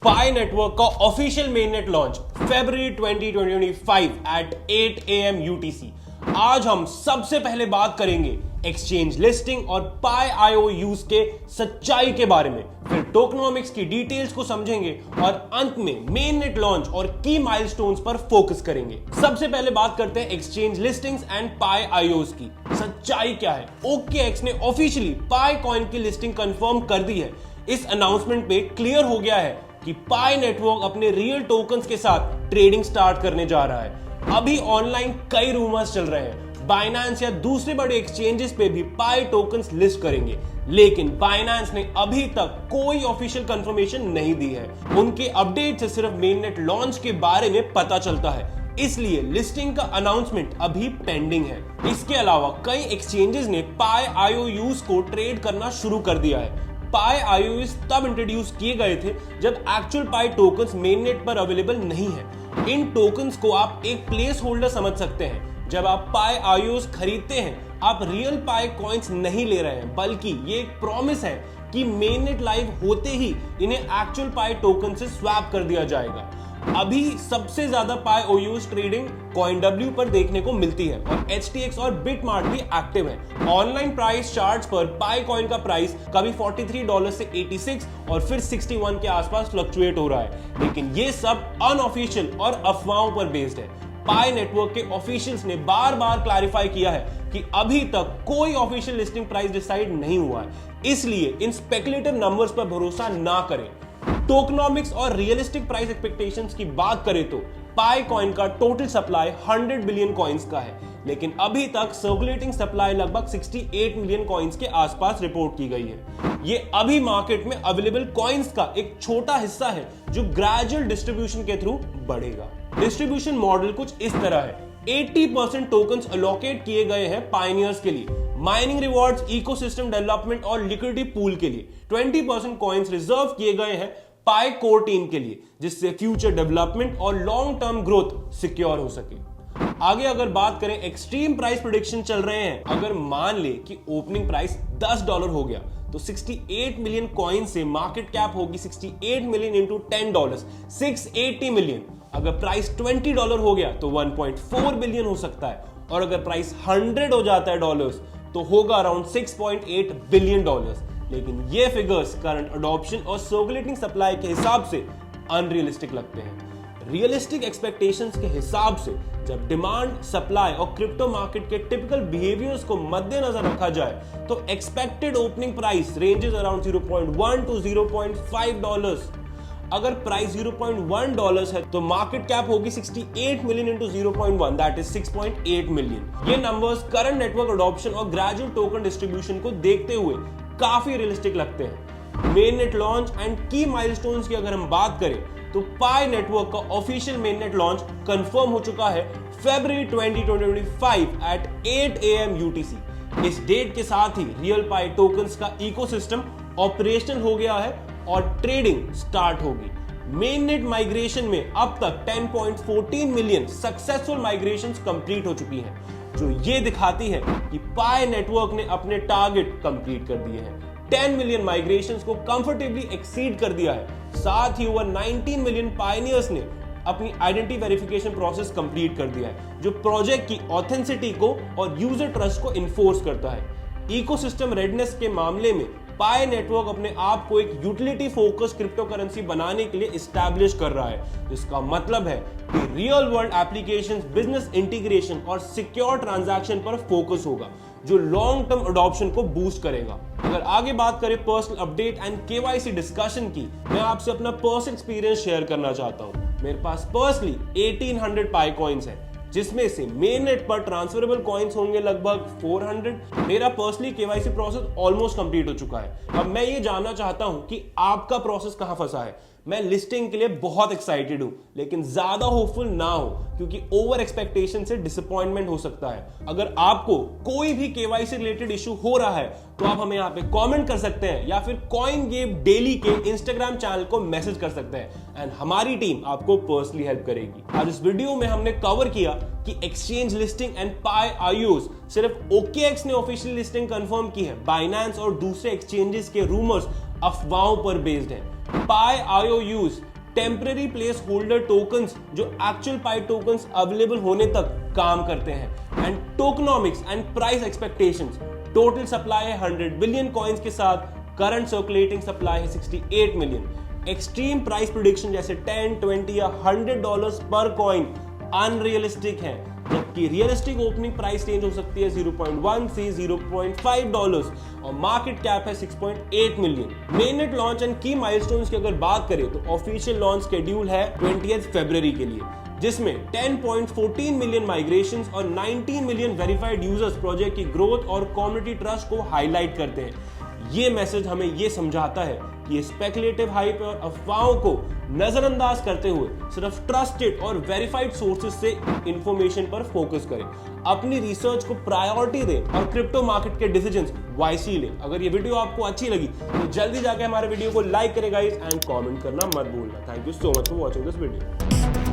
पाई network का official mainnet launch फरवरी 2025 at 8 AM UTC। आज हम सबसे पहले बात करेंगे एक्सचेंज लिस्टिंग और पाई IOUs के सच्चाई के बारे में, फिर टोकनोमिक्स की डिटेल्स को समझेंगे और अंत में मेननेट लॉन्च और की माइलस्टोन्स पर फोकस करेंगे। सबसे पहले बात करते हैं exchange listings and pi IOs की। सच्चाई क्या है? OKX ने ऑफिशियली पाई कॉइन की लिस्टिंग कंफर्म कर दी है। इस अनाउंसमेंट पे क्लियर हो गया है कि पाई नेटवर्क अपने रियल टोकन्स के साथ ट्रेडिंग स्टार्ट करने जा रहा है। अभी ऑनलाइन कई रूमर्स चल रहे हैं, बाइनेंस या दूसरे बड़े एक्सचेंजेस पे भी पाई टोकन्स लिस्ट करेंगे, लेकिन बाइनेंस ने अभी तक कोई ऑफिशियल कंफर्मेशन नहीं दी है। उनके अपडेट से सिर्फ मेननेट लॉन्च के बारे में पता चलता है, इसलिए लिस्टिंग का अनाउंसमेंट अभी पेंडिंग है। इसके अलावा कई एक्सचेंजेस ने पाई IOUs को ट्रेड करना शुरू कर दिया है। पाई IOUs तब इंट्रोड्यूस किए गए थे जब एक्चुअल पाई टोकन्स मेननेट पर अवेलेबल नहीं है। इन टोकन्स को आप एक प्लेस होल्डर समझ सकते हैं। जब आप पाई IOUs खरीदते हैं, आप रियल पाई कॉइन्स नहीं ले रहे हैं, बल्कि ये एक प्रॉमिस है कि मेननेट लाइव होते ही इन्हें एक्चुअल पाई टोकन से स्वैप कर दिया जाएगा। अभी सबसे ज्यादा पाई IOUs ट्रेडिंग CoinW पर देखने को मिलती है और HTX और बिटमार्ट भी एक्टिव है। ऑनलाइन प्राइस चार्ट्स पर पाई कॉइन का प्राइस कभी $43 से 86 और फिर 61 के आसपास फ्लक्चुएट हो रहा है, लेकिन ये सब अनऑफिशियल और अफवाहों पर बेस्ड है। पाई नेटवर्क के ऑफिशियल्स ने बार बार क्लैरिफाई किया है कि अभी तक कोई ऑफिशियल लिस्टिंग प्राइस डिसाइड नहीं हुआ है, इसलिए इन स्पेकुलेटिव नंबर्स पर भरोसा ना करें। टोकनोमिक्स और रियलिस्टिक प्राइस एक्सपेक्टेशंस की बात करें तो पाई कॉइन का टोटल सप्लाई 100 बिलियन कॉइन्स का है, लेकिन अभी तक सर्कुलेटिंग सप्लाई लगभग 68 मिलियन कॉइन्स के आसपास रिपोर्ट की गई है। ये अभी मार्केट में अवेलेबल कॉइन्स का एक छोटा हिस्सा है जो ग्रेजुअल डिस्ट्रीब्यूशन के थ्रू बढ़ेगा। डिस्ट्रीब्यूशन मॉडल कुछ इस तरह है। 80% टोकन्स अलोकेट किए गए हैं पायनियर्स के लिए, माइनिंग रिवॉर्ड्स, इकोसिस्टम डेवलपमेंट और लिक्विडिटी पूल के लिए। 20% कॉइन्स रिजर्व किए गए हैं पाई कोर टीम के लिए, जिससे फ्यूचर डेवलपमेंट और लॉन्ग टर्म ग्रोथ सिक्योर हो सके। आगे अगर बात करें, एक्सट्रीम प्राइस प्रेडिक्शन चल रहे हैं। अगर मान ले कि ओपनिंग प्राइस $10 हो गया तो 68 मिलियन कॉइन से मार्केट कैप होगी 68 मिलियन इंटू $10, 680 मिलियन। अगर प्राइस $20 हो गया तो 1.4 बिलियन हो सकता है, और अगर प्राइस 100 हो जाता है डॉलर्स तो होगा अराउंड $6.8 बिलियन। लेकिन ये फिगर्स करंट अडॉप्शन और सर्कुलेटिंग सप्लाई के हिसाब से अनरियलिस्टिक लगते हैं। रियलिस्टिक एक्सपेक्टेशंस के हिसाब से जब डिमांड, सप्लाई और क्रिप्टो मार्केट के टिपिकल बिहेवियर्स को मद्देनजर रखा जाए तो expected opening price ranges around 0.1 to 0.5 dollars. अगर प्राइस $0.1 है तो मार्केट कैप होगी 68 million into 0.1, that is 6.8 million. ये नंबर्स करंट नेटवर्क अडॉप्शन और ग्रेजुअल टोकन डिस्ट्रीब्यूशन को देखते हुए काफी रियलिस्टिक लगते हैं। मेननेट लॉन्च एंड की माइलस्टोन्स की अगर हम बात करें तो पाई नेटवर्क का ऑफिशियल मेननेट लॉन्च कंफर्म हो चुका है फरवरी 2025 एट 8 AM UTC। इस डेट के साथ ही रियल पाई टोकन्स का इकोसिस्टम ऑपरेशनल हो गया है और ट्रेडिंग स्टार्ट होगी। मेननेट माइग्रेशन में अब तक 10.14 मिलियन सक्सेसफुल माइग्रेशंस कंप्लीट हो चुकी हैं, जो ये दिखाती है कि पाई नेटवर्क ने अपने टारगेट कंप्लीट कर दिए हैं। 10 मिलियन माइग्रेशंस को कंफर्टेबली एक्सीड कर दिया है। साथ ही ओवर 19 मिलियन पायनियर्स ने अपनी आइडेंटिटी वेरिफिकेशन प्रोसेस कंप्लीट कर दिया है, जो प्रोजेक्ट की ऑथेंटिसिटी को और यूजर ट्रस्ट को इन्फोर्स करता है। इकोसिस्टम रेडनेस के मामले में पाई नेटवर्क अपने आप को एक यूटिलिटी फोकस क्रिप्टो करेंसी बनाने के लिए एस्टैब्लिश कर रहा है, जिसका मतलब है कि real world applications, business integration और सिक्योर ट्रांजैक्शन पर फोकस होगा, जो लॉन्ग टर्म अडॉप्शन को बूस्ट करेगा। अगर आगे बात करें personal update and KYC discussion की, मैं आपसे अपना पर्सनल एक्सपीरियंस शेयर करना चाहता हूं। मेरे पास पर्सनली 1800 पाई कॉइन्स हैं, जिसमें से मेननेट पर ट्रांसफरेबल कॉइन्स होंगे लगभग 400। मेरा personally KYC process almost complete हो चुका है। अब मैं ये जानना चाहता हूं कि आपका प्रोसेस कहां फंसा है। मैं लिस्टिंग के लिए बहुत एक्साइटेड हूं, लेकिन ज्यादा होपफुल ना हो, क्योंकि ओवर एक्सपेक्टेशन से डिसअपॉइंटमेंट हो सकता है। अगर आपको कोई भी KYC रिलेटेड इशू हो रहा है तो आप हमें यहाँ पे कमेंट कर सकते हैं या फिर CoinGate डेली के इंस्टाग्राम चैनल को मैसेज कर सकते हैं एंड हमारी टीम आपको पर्सनली हेल्प करेगी। आज इस वीडियो में हमने कवर किया कि exchange listing and pi IOs सिर्फ OKX ने ऑफिशियल लिस्टिंग कंफर्म की है, बाइनेंस और दूसरे एक्सचेंजेस के रूमर्स अफवाहों पर बेस्ड हैं। पाई IOUs temporary place holder tokens जो एक्चुअल पाई टोकन्स अवेलेबल होने तक काम करते हैं। And tokenomics and price expectations, total supply है 100 बिलियन कॉइन्स के साथ, करंट सर्कुलेटिंग सप्लाई है 68 मिलियन। एक्सट्रीम प्राइस प्रेडिक्शन जैसे 10, 20 या $100 पर कॉइन अनरियलिस्टिक है, जबकि रियलिस्टिक ओपनिंग प्राइस रेंज हो सकती है 0.1 से $0.5 और मार्केट कैप है 6.8 मिलियन। मेननेट लॉन्च एंड की माइलस्टोन्स की अगर बात करें तो ऑफिशियल लॉन्च शेड्यूल है 20 फरवरी के लिए, जिसमें 10.14 मिलियन माइग्रेशंस और 19 मिलियन वेरीफाइड यूजर्स प्रोजेक्ट की ग्रोथ और कम्युनिटी ट्रस्ट को हाईलाइट करते हैं। ये मैसेज हमें ये समझाता है कि ये स्पेकुलेटिव हाइप और अफवाहों को नजरअंदाज करते हुए सिर्फ ट्रस्टेड और वेरीफाइड सोर्सेज से इंफॉर्मेशन पर फोकस करें, अपनी रिसर्च को प्रायोरिटी दें और क्रिप्टो मार्केट के डिसीजंस वाइसली लें। अगर ये वीडियो आपको अच्छी लगी तो जल्दी जाके हमारे वीडियो को लाइक करें गाइस एंड कमेंट करना मत भूलना। Thank you so much for watching this video.